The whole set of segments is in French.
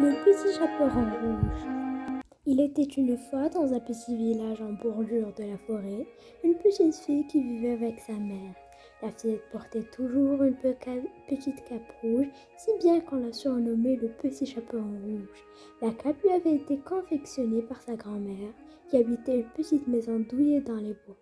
Le petit chaperon rouge. Il était une fois dans un petit village en bordure de la forêt, une petite fille qui vivait avec sa mère. La fillette portait toujours une petite cape rouge, si bien qu'on l'a surnommée le petit chaperon rouge. La cape lui avait été confectionnée par sa grand-mère, qui habitait une petite maison douillée dans les bois.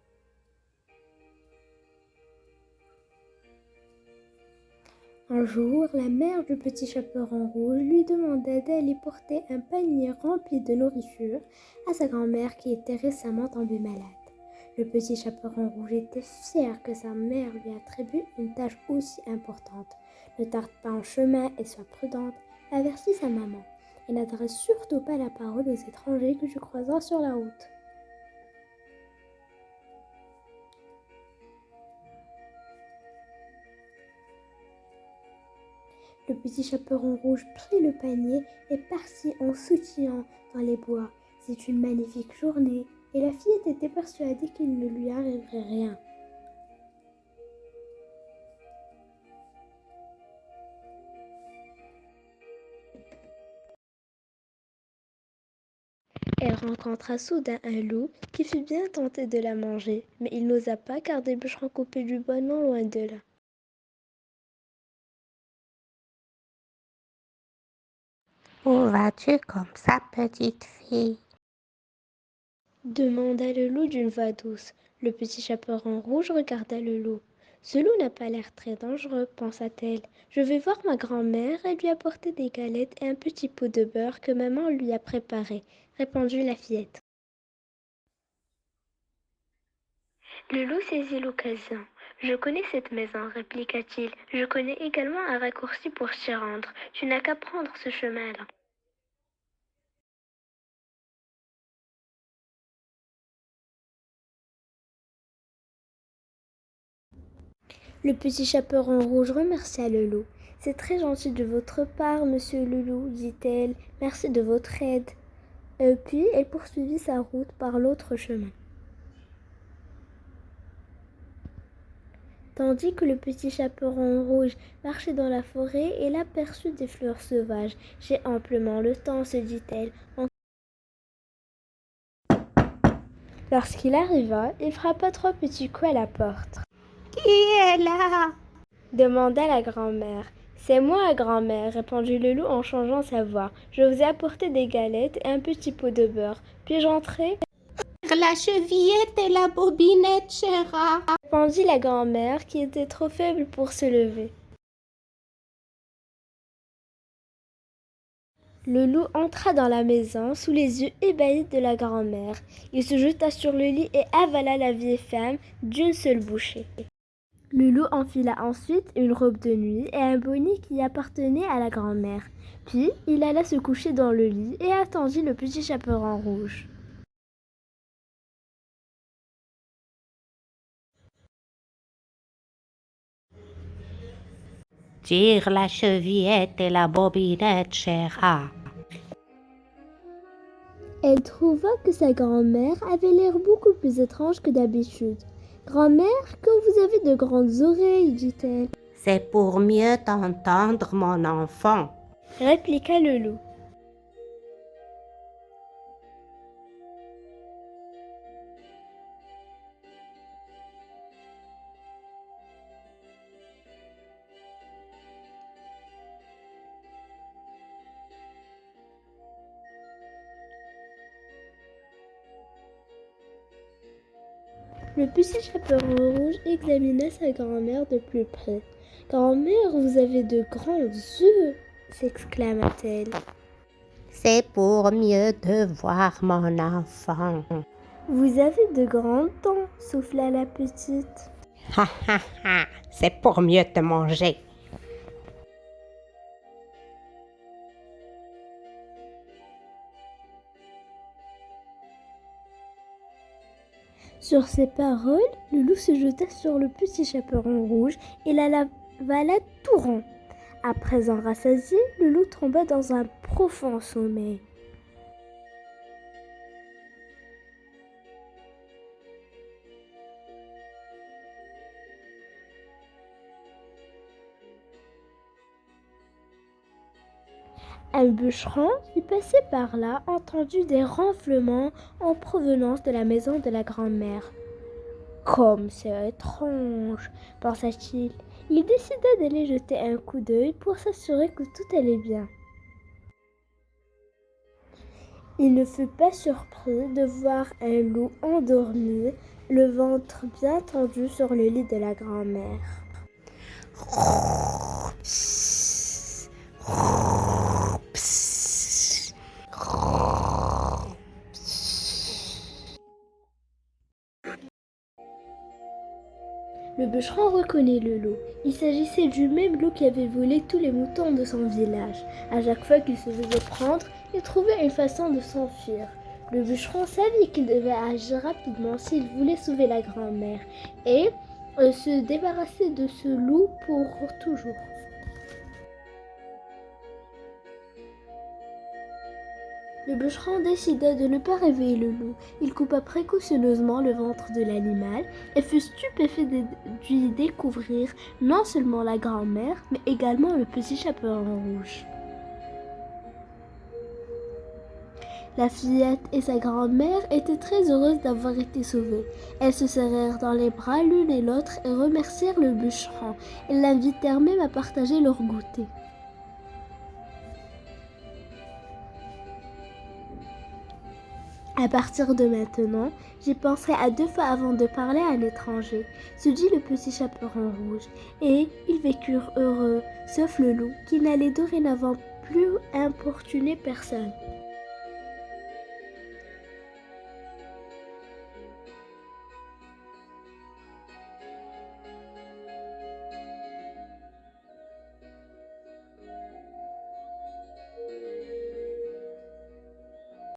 Un jour, la mère du petit chaperon rouge lui demanda d'aller porter un panier rempli de nourriture à sa grand-mère qui était récemment tombée malade. Le petit chaperon rouge était fier que sa mère lui attribue une tâche aussi importante. Ne tarde pas en chemin et sois prudente, avertit sa maman, et n'adresse surtout pas la parole aux étrangers que tu croiseras sur la route. Le petit chaperon rouge prit le panier et partit en sautillant dans les bois. C'est une magnifique journée et la fillette était persuadée qu'il ne lui arriverait rien. Elle rencontra soudain un loup qui fut bien tenté de la manger, mais il n'osa pas car des bûcherons coupaient du bois non loin de là. Où vas-tu comme ça, petite fille? Demanda le loup d'une voix douce. Le petit chaperon rouge regarda le loup. Ce loup n'a pas l'air très dangereux, pensa-t-elle. Je vais voir ma grand-mère et lui apporter des galettes et un petit pot de beurre que maman lui a préparé, répondit la fillette. Le loup saisit l'occasion. Je connais cette maison, répliqua-t-il. Je connais également un raccourci pour s'y rendre. Tu n'as qu'à prendre ce chemin-là. Le petit chaperon rouge remercia le loup. C'est très gentil de votre part, monsieur le loup, dit-elle. Merci de votre aide. Puis elle poursuivit sa route par l'autre chemin. Tandis que le petit chaperon rouge marchait dans la forêt, elle aperçut des fleurs sauvages. J'ai amplement le temps, se dit-elle. Lorsqu'il arriva, il frappa 3 petits coups à la porte. Qui est là? Demanda la grand-mère. C'est moi, grand-mère, répondit le loup en changeant sa voix. Je vous ai apporté des galettes et un petit pot de beurre. Puis-je entrer? La chevillette et la bobinette, chéra. Répondit la grand-mère qui était trop faible pour se lever. Le loup entra dans la maison sous les yeux ébahis de la grand-mère. Il se jeta sur le lit et avala la vieille femme d'une seule bouchée. Le loup enfila ensuite une robe de nuit et un bonnet qui appartenait à la grand-mère. Puis il alla se coucher dans le lit et attendit le petit chaperon rouge. Tire la chevillette et la bobinette, chéra. Elle trouva que sa grand-mère avait l'air beaucoup plus étrange que d'habitude. « Grand-mère, que vous avez de grandes oreilles, dit-elle. C'est pour mieux t'entendre, mon enfant. Répliqua le loup. Le petit chaperon rouge examina sa grand-mère de plus près. « Grand-mère, vous avez de grands yeux !» s'exclama-t-elle. C'est pour mieux te voir, mon enfant. Vous avez de grandes dents, souffla la petite. Ha ha ha, c'est pour mieux te manger. Sur ces paroles, le loup se jeta sur le petit chaperon rouge et l'avala tout rond. À présent rassasié, le loup tomba dans un profond sommeil. Un bûcheron qui passait par là entendit des ronflements en provenance de la maison de la grand-mère. Comme c'est étrange, pensa-t-il. Il décida d'aller jeter un coup d'œil pour s'assurer que tout allait bien. Il ne fut pas surpris de voir un loup endormi, le ventre bien tendu sur le lit de la grand-mère. Le bûcheron reconnut le loup. Il s'agissait du même loup qui avait volé tous les moutons de son village. À chaque fois qu'il se faisait prendre, il trouvait une façon de s'enfuir. Le bûcheron savait qu'il devait agir rapidement s'il voulait sauver la grand-mère et se débarrasser de ce loup pour toujours. Le bûcheron décida de ne pas réveiller le loup. Il coupa précautionneusement le ventre de l'animal et fut stupéfait d'y découvrir non seulement la grand-mère, mais également le petit chaperon rouge. La fillette et sa grand-mère étaient très heureuses d'avoir été sauvées. Elles se serrèrent dans les bras l'une et l'autre et remercièrent le bûcheron. Elles l'invitèrent même à partager leur goûter. À partir de maintenant, j'y penserai à 2 fois avant de parler à un étranger, se dit le petit chaperon rouge, et ils vécurent heureux, sauf le loup, qui n'allait dorénavant plus importuner personne.